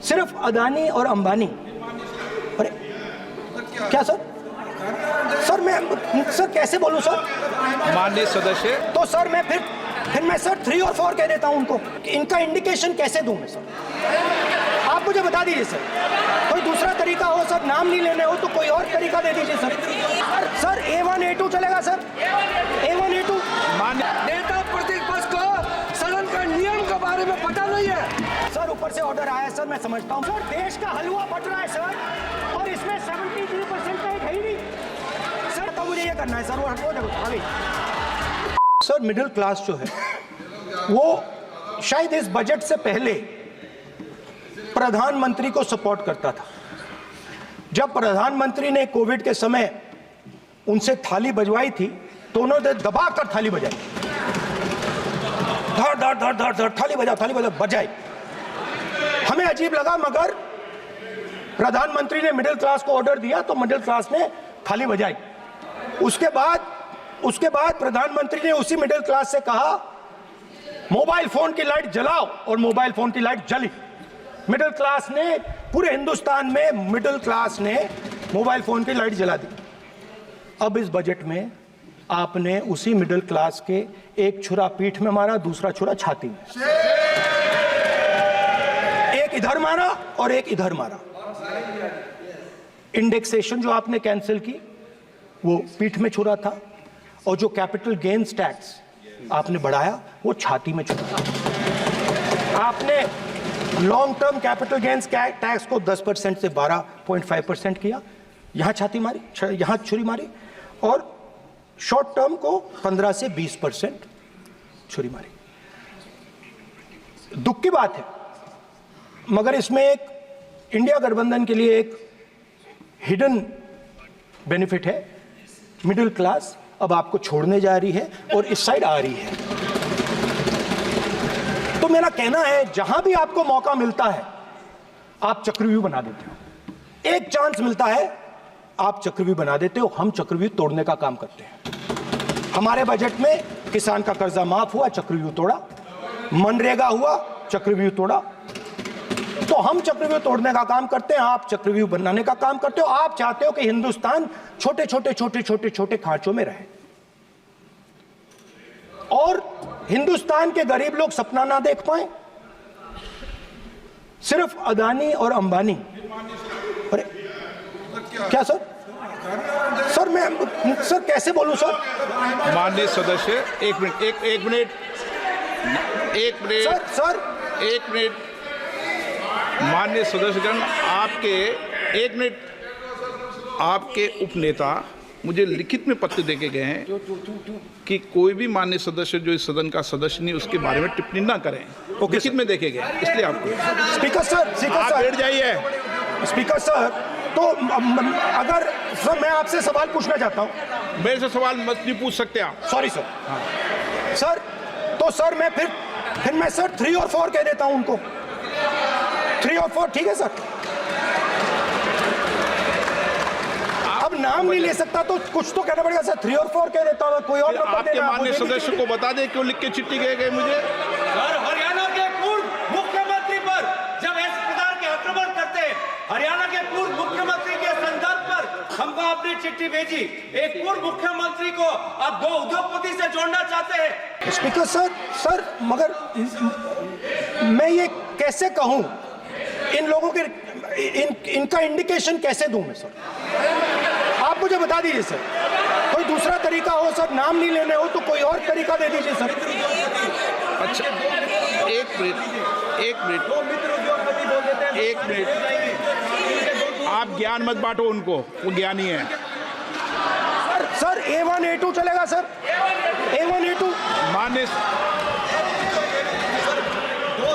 सिर्फ अदानी और अंबानी। अरे क्या सर? सर कैसे बोलूं सर? माननीय सदस्य, तो सर मैं फिर मैं सर 3 और 4 कह देता हूं उनको। इनका इंडिकेशन कैसे दूं मैं सर? आप मुझे बता दीजिए सर, कोई दूसरा तरीका हो सर, नाम नहीं लेने हो तो कोई और तरीका दे दीजिए सर। सर A1 A2 चलेगा सर? A1 A2 नेता प्रतिपक्ष को सदन का नियम के बारे में पता नहीं है सर। ऊपर से ऑर्डर आया है सर, मैं समझता हूँ सर। देश का हलवा बट रहा है सर, और इसमें 73% का है ही नहीं सर। तो मुझे ये करना है सर, वो आ गई सर। मिडिल क्लास जो है वो शायद इस बजट से पहले प्रधानमंत्री को सपोर्ट करता था। जब प्रधानमंत्री ने कोविड के समय उनसे थाली बजवाई थी तो उन्होंने दबाकर थाली बजाई, धड़ धड़ धड़ धड़ धड़ थाली बजा बजाई। हमें अजीब लगा, मगर प्रधानमंत्री ने मिडिल क्लास को ऑर्डर दिया तो मिडिल क्लास ने थाली बजाई। उसके बाद प्रधानमंत्री ने उसी मिडिल क्लास से कहा मोबाइल फोन की लाइट जलाओ, और मोबाइल फोन की लाइट जली। मिडिल क्लास ने, पूरे हिंदुस्तान में मिडिल क्लास ने मोबाइल फोन की लाइट जला दी। अब इस बजट में आपने उसी मिडिल क्लास के एक छुरा पीठ में मारा, दूसरा छुरा छाती में, एक इधर मारा और एक इधर मारा। इंडेक्सेशन जो आपने कैंसिल की वो पीठ में छुरा था, और जो कैपिटल गेन्स टैक्स आपने बढ़ाया वो छाती में छुरा। आपने long term capital gains tax को 10% से 12.5% किया, यहां छाती मारी, यहां छुरी मारी, और शॉर्ट टर्म को 15 से 20% छुरी मारी। दुख की बात है, मगर इसमें एक इंडिया गठबंधन के लिए एक हिडन बेनिफिट है। मिडिल क्लास अब आपको छोड़ने जा रही है और इस साइड आ रही है। तो मेरा कहना है, जहां भी आपको मौका मिलता है आप चक्रव्यूह बना देते हो। एक चांस मिलता है आप चक्रव्यूह बना देते हो। हम चक्रव्यूह तोड़ने का काम करते हैं। हमारे बजट में किसान का कर्जा माफ हुआ, चक्रव्यूह तोड़ा। मनरेगा हुआ, चक्रव्यूह तोड़ा। तो हम चक्रव्यूह तोड़ने का काम करते हैं, आप चक्रव्यूह बनाने का काम करते हो। आप चाहते हो कि हिंदुस्तान छोटे छोटे खांचों में रहे, और हिंदुस्तान के गरीब लोग सपना ना देख पाए। सिर्फ अदानी और अंबानी। अरे क्या सर? सर कैसे बोलूं सर? माननीय सदस्य, एक मिनट माननीय सदस्यगण, आपके उपनेता मुझे लिखित में पत्र देके गए हैं कि कोई भी माननीय सदस्य जो इस सदन का सदस्य नहीं उसके बारे में टिप्पणी ना करें। लिखित में देखे गए, इसलिए आपको स्पीकर सर आप बैठ जाइए। स्पीकर सर, तो अगर सर मैं आपसे सवाल पूछना चाहता हूं। मेरे से सवाल मत नहीं पूछ सकते आप। Sorry sir. सर तो सर मैं फिर मैं सर 3 और 4 कह देता हूं उनको। 3 और 4 ठीक है सर? अब नाम नहीं ले सकता तो कुछ तो कहना पड़ेगा सर। 3 और 4 कह देता हूं, कोई और नंबर आपके माननीय सदस्य को बता दें क्यों लिख के चिट्ठी गए मुझे। सर, हरियाणा के पूर्व मुख्यमंत्री पर जब इस प्रकार के आक्रमण करते हैं, हरियाणा के पूर्व मुख्यमंत्री के संदर्भ पर हमको आपने चिट्ठी भेजी। एक पूर्व मुख्यमंत्री को आप 2 उद्योगपति से जोड़ना चाहते हैं। स्पीकर सर मगर मैं ये कैसे कहूं? इन लोगों के इनका इंडिकेशन कैसे दूं मैं सर? आप मुझे बता दीजिए सर, कोई दूसरा तरीका हो सर, नाम नहीं लेने हो तो कोई और तरीका दे दीजिए सर। अच्छा, एक मिनट आप ज्ञान मत बांटो उनको, वो ज्ञानी है। सर A1 A2 चलेगा सर? A1 A2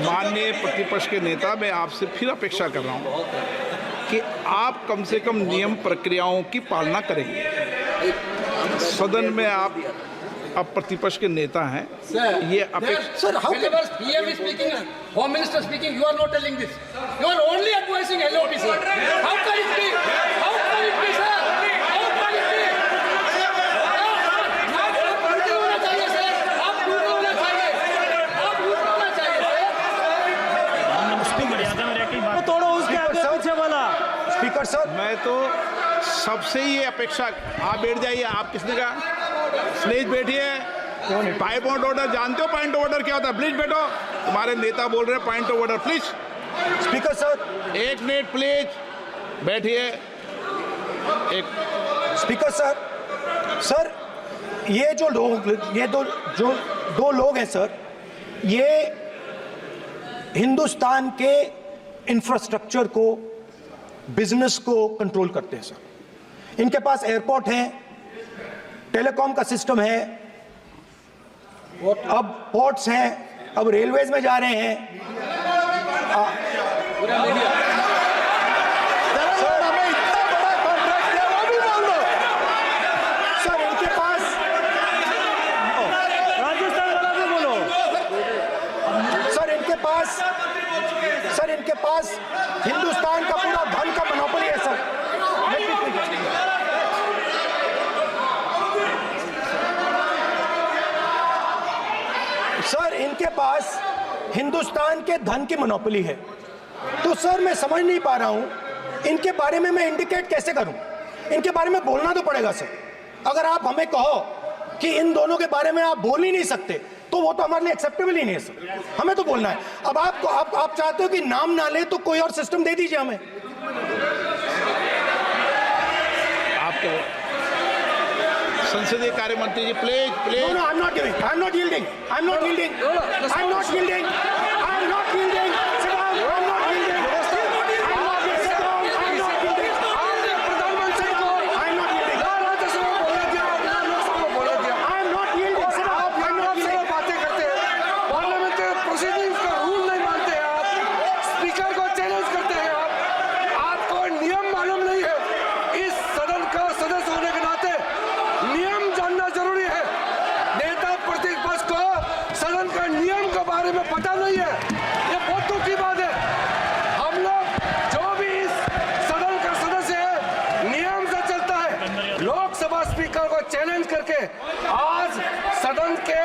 माननीय प्रतिपक्ष के नेता, मैं आपसे फिर अपेक्षा कर रहा हूं कि आप कम से कम नियम प्रक्रियाओं की पालना करेंगे। सदन में आप अब प्रतिपक्ष के नेता हैं, ये अपेक्षा। Sir PM is speaking, Home Minister speaking, you are not telling this. You are only advising LOP, sir. How can it be? How can it be, sir? How can it be? आप पूरे होना चाहिए sir, आप पूरे होना चाहिए, आप पूरे होना चाहिए सर। स्पीकर मर्यादा में रहकर बात स्पीकर सर, मैं तो सबसे ये अपेक्षा, आप बैठ जाइए। आप किसने कहा प्लीज बैठिए। पॉइंट ऑफ ऑर्डर जानते हो? पॉइंट ऑफ ऑर्डर क्या होता है? प्लीज बैठो। तुम्हारे नेता बोल रहे हैं point of order, please. Speaker sir, एक मिनट प्लीज, बैठिए। एक स्पीकर सर, सर ये जो लोग, ये दो लोग हैं सर, ये हिंदुस्तान के इंफ्रास्ट्रक्चर को, बिजनेस को कंट्रोल करते हैं सर। इनके पास एयरपोर्ट है, टेलीकॉम का सिस्टम है, अब पोर्ट्स हैं, अब रेलवेज में जा रहे हैं। सर हमें इतना बड़ा कॉन्ट्रैक्ट दिया, वो भी बोल दो सर। इनके पास राजस्थान वाला भी बोलो सर। इनके पास हिंदुस्तान का पूरा धन का मोनोपोली है सर। सर इनके पास हिंदुस्तान के धन की मोनोपोली है। तो सर मैं समझ नहीं पा रहा हूं इनके बारे में मैं इंडिकेट कैसे करूं। इनके बारे में बोलना तो पड़ेगा सर। अगर आप हमें कहो कि इन दोनों के बारे में आप बोल ही नहीं सकते तो वो तो हमारे लिए एक्सेप्टेबल ही नहीं है सर। हमें तो बोलना है। अब आप चाहते हो कि नाम ना ले तो कोई और सिस्टम दे दीजिए हमें। आपको संसदीय कार्य मंत्री जी please please. No, I'm not giving. I'm not yielding. I'm not yielding. I'm not yielding. I'm not yielding. Sit down. I'm not yielding. I'm not yielding. Sit down. I'm not yielding. प्रधानमंत्री को I'm not yielding. Rajya Sabha बोला दिया, लोकसभा बोला दिया। I'm not yielding. Sit down. आप I'm not Lok Sabha yielding. बातें करते हैं, पार्लियामेंट्री प्रोसीडिंग्स का रूल नहीं मानते हैं आप, स्पीकर को चैलेंज करते हैं आप। आपको नियम मालूम नहीं है। इस सदन का सदस्य होने के नाते नियम जानना जरूरी है। नेता प्रतिपक्ष को सदन का नियम के बारे में पता नहीं है, ये बहुत दुख की बात है। हम लोग जो भी इस सदन का सदस्य है नियम से चलता है। लोकसभा स्पीकर को चैलेंज करके आज सदन के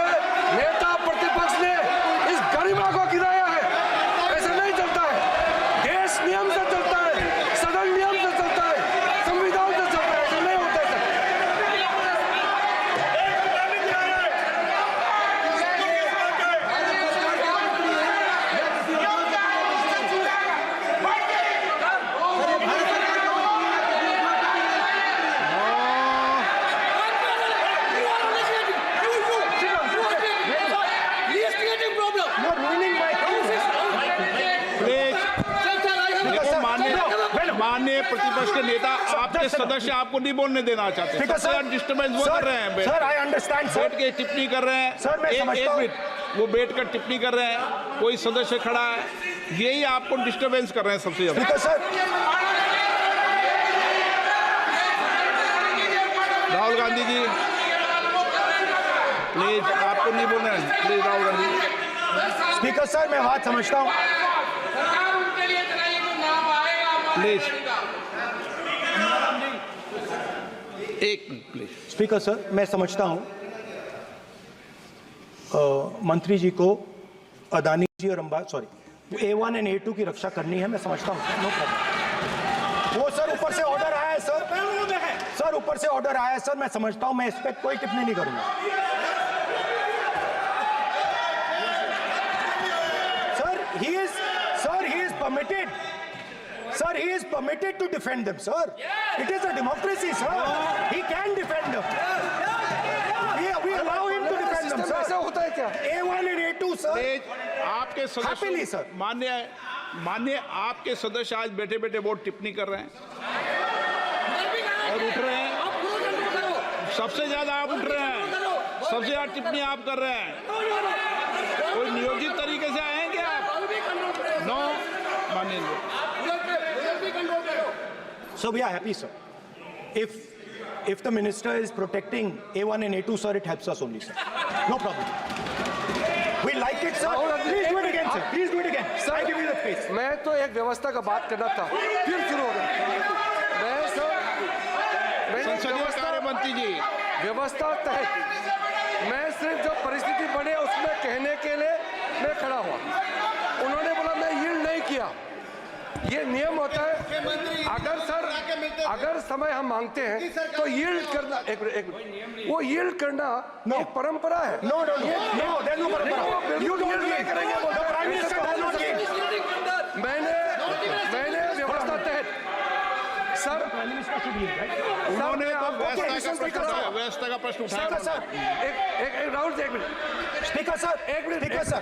नेता प्रतिपक्ष ने इस गरिमा को गिराया है। ऐसा नहीं चलता है। देश नियम से चलता है, सदन नियम से चलता है, संविधान से चलता है। ऐसा नहीं होता है sir. You're ruining my please देखो, माननीय प्रतिपक्ष के नेता आपके सदस्य आपको नहीं बोलने देना चाहते। Speaker, सबसे sir. डिस्टर्बेंस वो कर रहे हैं। Sir I understand sir. बैठ के टिप्पणी कर रहे हैं। सर, मैं समझता हूं। एक मिनट, वो बैठ कर टिप्पणी कर रहे हैं, कोई सदस्य खड़ा है, यही आपको डिस्टर्बेंस कर रहे हैं सबसे ज्यादा। Speaker sir, Rahul Gandhi ji please, आपको नहीं बोलना है। Please Rahul Gandhi ji. Speaker sir मैं बात समझता हूँ। प्लीज एक मिनट प्लीज। स्पीकर सर मैं समझता हूं मंत्री जी को अदानी जी और A1 एंड A2 की रक्षा करनी है। मैं समझता हूं, नो प्रॉब्लम। वो सर ऊपर से ऑर्डर आया है सर। सर ऊपर से ऑर्डर आया है सर, मैं समझता हूं। मैं इस पर कोई टिप्पणी नहीं करूंगा। Sir he is permitted. Sir, he is permitted to defend them, sir. It is a democracy, sir. He can defend them. We allow him to defend them, ऐसा sir. होता है क्या? A1 and A2, sir. Please आपके Happily, sir. सदस्य मान्य आपके सदस्य आज बैठे बैठे बहुत टिप्पणी कर रहे हैं और उठ रहे हैं। सबसे ज्यादा आप उठ रहे हैं, सबसे ज्यादा टिप्पणी आप कर रहे हैं। कोई नियोजित तरीके से आए हैं क्या आप? नो मानिए। So we are happy, sir. If the minister is protecting A1 and A2, sir, it helps us only, sir. No problem. We like it, sir. Please do it again, sir. Please do it again. I give you the space. मैं तो एक व्यवस्था का बात करना था, फिर शुरू हो गया। संसदीय कार्य मंत्री जी, व्यवस्था तहत मैं सिर्फ जो परिस्थिति बने उसमें कहने के लिए मैं खड़ा हुआ। उन्होंने बोला मैं यील्ड नहीं किया। ये नियम होता है। अगर सर अगर समय हम मांगते हैं तो यील्ड करना, एक मिनट, वो यील्ड करना एक परंपरा है। No no no no, there no परंपरा। यू यील्ड नहीं करेंगे बोलते हैं। Prime minister does not yield. मैंने व्यवस्था तहत सर उन्होंने तो व्यवस्था का प्रश्न उठाया। सर एक राहुल जी, एक मिनट स्पीकर सर, एक मिनट स्पीकर सर,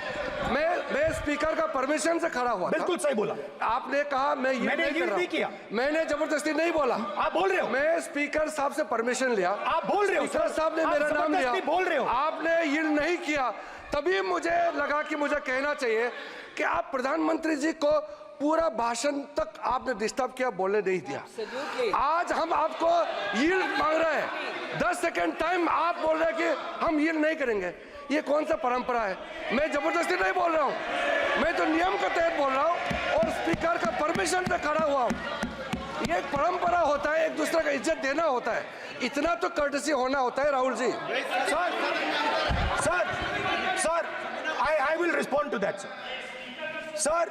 मैं स्पीकर का परमिशन से खड़ा हुआ था। बिल्कुल सही बोला। आपने कहा मैं ये मैंने नहीं कर yield रहा नहीं किया। मैंने जबरदस्ती नहीं बोला। आप बोल रहे हो, मैं स्पीकर साहब से परमिशन लिया। आप बोल रहे हो स्पीकर सर, साहब ने आप मेरा नाम लिया। जबरदस्ती बोल रहे हो। आपने यील्ड नहीं किया, तभी मुझे लगा कि मुझे कहना चाहिए कि आप प्रधानमंत्री जी को पूरा भाषण तक आपने डिस्टर्ब किया, बोलने नहीं दिया। आज हम आपको यील्ड मांग रहे हैं, 10 सेकेंड टाइम आप बोल रहे हैं कि हम यील्ड नहीं करेंगे। ये कौन सा परंपरा है? मैं जबरदस्ती नहीं बोल रहा हूँ, मैं तो नियम के तहत बोल रहा हूँ और स्पीकर का परमिशन से खड़ा हुआ हूँ। ये एक परंपरा होता है, एक दूसरे का इज्जत देना होता है, इतना तो कर्टसी होना होता है। Rahul ji, sir I will respond to that, sir.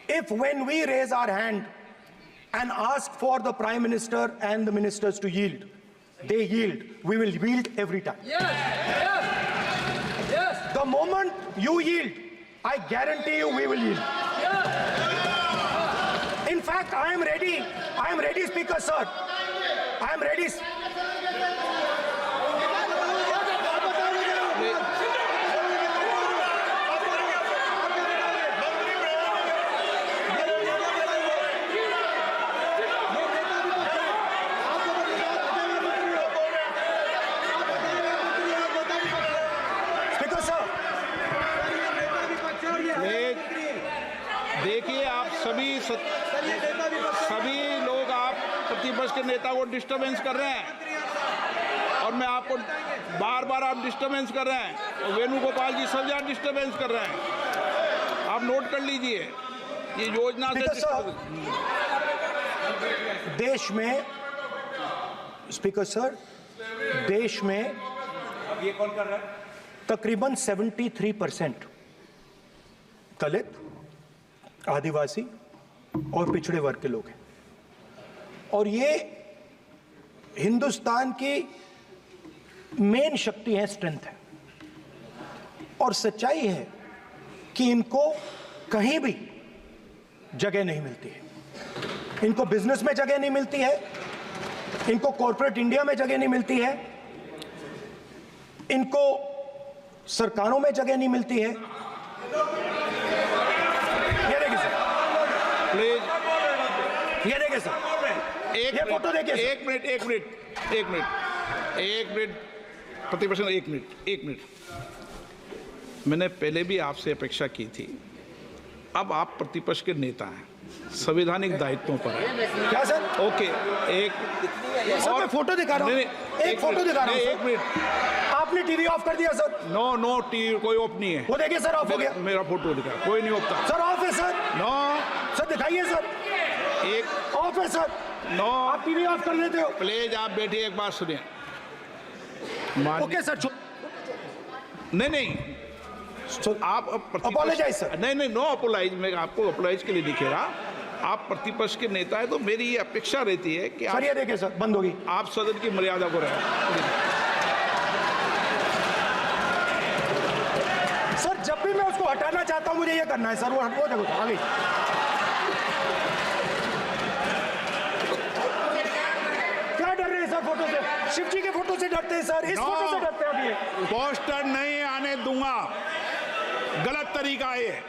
If when we raise our hand and ask for the Prime Minister and the ministers to yield, they yield, we will yield every time. Yes. The moment you yield, I guarantee you we will yield. In fact, I am ready, Speaker sir. I am ready. देखिए, आप सभी लोग आप प्रतिपक्ष के नेता को disturbance कर रहे हैं और मैं आपको बार आप डिस्टर्बेंस कर रहे हैं और वेणुगोपाल जी सब यहाँ डिस्टर्बेंस कर रहे हैं। आप नोट कर लीजिए, ये योजना से देश में, स्पीकर सर, देश में ये कौन कर रहा है? तकरीबन 73% दलित, आदिवासी और पिछड़े वर्ग के लोग हैं और ये हिंदुस्तान की मेन शक्ति है, स्ट्रेंथ है। और सच्चाई है कि इनको कहीं भी जगह नहीं मिलती है। इनको बिजनेस में जगह नहीं मिलती है, इनको कॉर्पोरेट इंडिया में जगह नहीं मिलती है, इनको सरकारों में जगह नहीं मिलती है। ये देखिए सर, प्लीज, ये देखिए सर, ये फोटो देखिए। एक मिनट प्रतिपक्ष, एक मिनट। मैंने पहले भी आपसे अपेक्षा की थी, अब आप प्रतिपक्ष के नेता हैं, संवैधानिक दायित्वों पर है। क्या सर? ओके, एक सर, मैं फोटो दिखा रहा हूँ, एक फोटो दिखा रहा हूँ। एक मिनट, आपने टीवी ऑफ कर दिया सर? नो टीवी कोई ऑफ नहीं है। वो देखिए सर, ऑफ हो गया। मेरा फोटो दिखा, कोई नहीं ऑफ था सर। ऑफ है सर? नो सर दिखाइए सर, एक ऑफ है सर। नो, आप टीवी ऑफ कर लेते हो? प्लीज आप बैठिए, एक बात सुनिए। ओके सर, नहीं आप अपोलोजाइज सर। नहीं, नो अपोलाइज। मैं आपको अपोलाइज के लिए दिखे रहा। आप प्रतिपक्ष के नेता है तो मेरी ये अपेक्षा रहती है कि सर, ये देखिए सर, बंद होगी। आप सदन की मर्यादा को रखें। सर, जब भी मैं उसको हटाना चाहता हूं मुझे ये करना है सर। वो देखो आ गई। क्या डर रहे हैं सर फोटो से? शिव जी के फोटो से डरते हैं सर, इस फोटो से डरते हैं अभी। पोस्टर नहीं आने दूंगा, गलत तरीका है ये।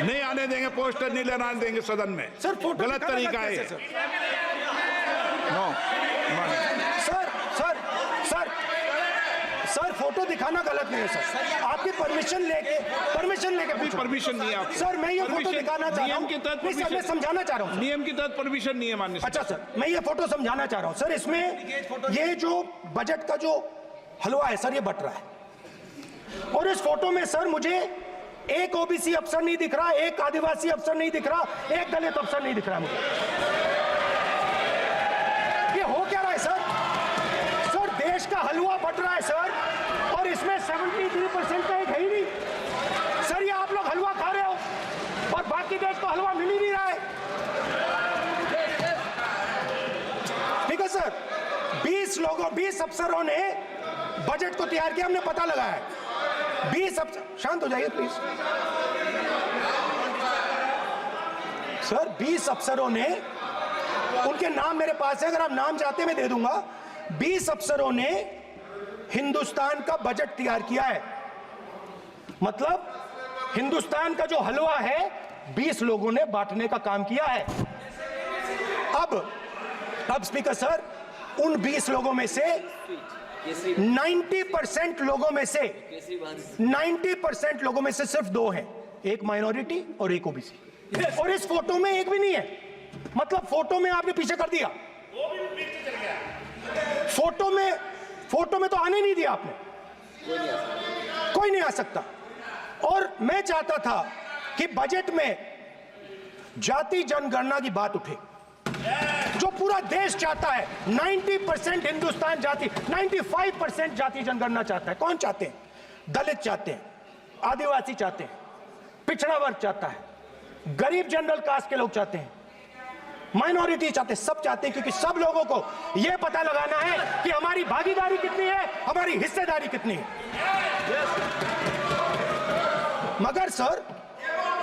नहीं आने देंगे, पोस्टर नहीं लेना देंगे सदन में। सर, फोटो गलत तरीका है। नो सर, फोटो दिखाना गलत नहीं है सर। आपकी परमिशन लेके परमिशन नहीं है आपको। सर, मैं ये फोटो दिखाना चाह रहा नियम हूं। के तहत नहीं सर, मैं समझाना चाह रहा हूं। नियम के तहत परमिशन नहीं है माननीय। अच्छा सर, मैं ये फोटो समझाना चाह रहा हूं सर। इसमें ये जो बजट का जो हलवा है सर, ये बट रहा है और इस फोटो में सर मुझे एक ओबीसी अफसर नहीं दिख रहा, एक आदिवासी अफसर नहीं दिख रहा, एक दलित अफसर नहीं दिख रहा मुझे। ये हो क्या रहा है सर? सर, देश का हलवा बट रहा है सर और इसमें 73% का एक है ही नहीं सर। ये आप लोग हलवा खा रहे हो और बाकी देश को हलवा मिल ही नहीं रहा है। ठीक है सर, 20 अफसरों ने बजट को तैयार किया, हमने पता लगाया है। 20 अफसर, शांत हो जाइए प्लीज सर। 20 अफसरों ने, उनके नाम मेरे पास है, अगर आप नाम चाहते हैं मैं दे दूंगा। 20 अफसरों ने हिंदुस्तान का बजट तैयार किया है। मतलब हिंदुस्तान का जो हलवा है 20 लोगों ने बांटने का काम किया है। अब स्पीकर सर, उन 20 लोगों में से 90% लोगों में से 90% लोगों में से सिर्फ 2 हैं, एक माइनॉरिटी और एक ओबीसी। और इस फोटो में एक भी नहीं है। मतलब फोटो में आपने पीछे कर दिया, फोटो में तो आने नहीं दिया आपने, कोई नहीं आ सकता। और मैं चाहता था कि बजट में जाति जनगणना की बात उठे, जो पूरा देश चाहता है। 90% हिंदुस्तान जाति, 95% जाति जनगणना चाहता है। कौन चाहते हैं? दलित चाहते हैं, आदिवासी चाहते हैं, पिछड़ा वर्ग चाहता है, गरीब जनरल कास्ट के लोग चाहते हैं, माइनॉरिटी चाहते हैं, सब चाहते हैं, क्योंकि सब लोगों को यह पता लगाना है कि हमारी भागीदारी कितनी है, हमारी हिस्सेदारी कितनी है। मगर सर,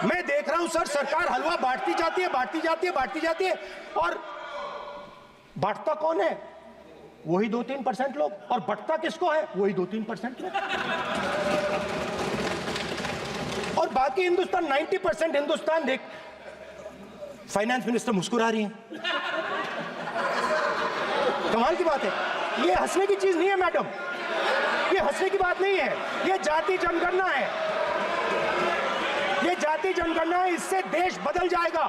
मैं देख रहा हूं सर, सरकार हलवा बांटती जाती है, और बांटता कौन है? वही 2-3% लोग, और बंटता किसको है? वही 2-3% लोग। और बाकी हिंदुस्तान, 90% हिंदुस्तान देख। फाइनेंस मिनिस्टर मुस्कुरा रही हैं। कमाल की बात है, ये हंसने की चीज नहीं है मैडम, ये हंसने की बात नहीं है, ये जाति जनगणना है, ये जाति जनगणना है। इससे देश बदल जाएगा।